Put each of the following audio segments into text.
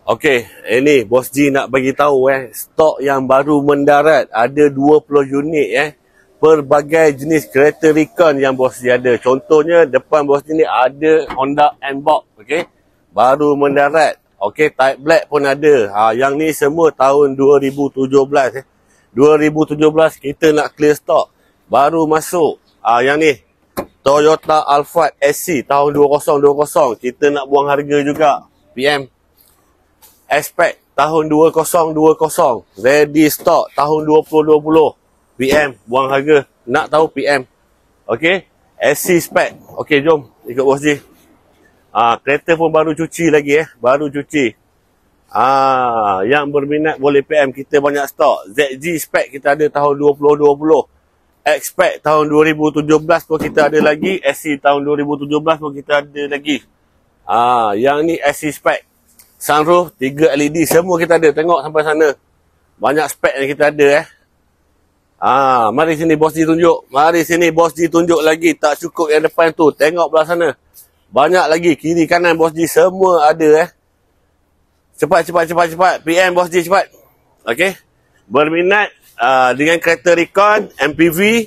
Okey, ini Bos G nak bagi tahu stok yang baru mendarat ada 20 unit pelbagai jenis kereta recon yang Bos G ada. Contohnya depan Bos G ni ada Honda N-Box, okey. Baru mendarat. Okey, Type Black pun ada. Yang ni semua tahun 2017 2017 kita nak clear stok. Baru masuk. Yang ni Toyota Alphard SC tahun 2020. Kita nak buang harga juga. PM Aspect tahun 2020. Ready stock tahun 2020. PM buang harga. Nak tahu PM. Okey. SC spec. Okey, jom ikut Bos G. Kereta pun baru cuci lagi baru cuci. Yang berminat boleh PM, kita banyak stok. ZG spec kita ada tahun 2020. X-Spec tahun 2017 pun kita ada lagi. SC tahun 2017 pun kita ada lagi. Yang ni SC spec. Sunroof 3 LED semua kita ada. Tengok sampai sana. Banyak spek yang kita ada mari sini Bos G tunjuk. Mari sini Bos G tunjuk lagi. Tak cukup yang depan tu. Tengok belah sana. Banyak lagi. Kiri kanan Bos G semua ada Cepat. PM Bos G cepat. Okey. Berminat dengan kereta recon MPV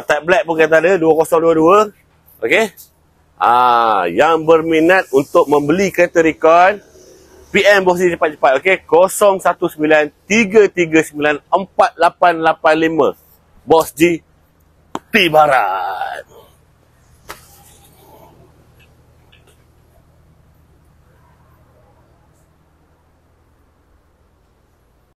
Type Black pun kita ada 2022. Okey. Yang berminat untuk membeli kereta recon, PM Bos G cepat-cepat. Okey, 019-339-4885. Bos G Tibarat.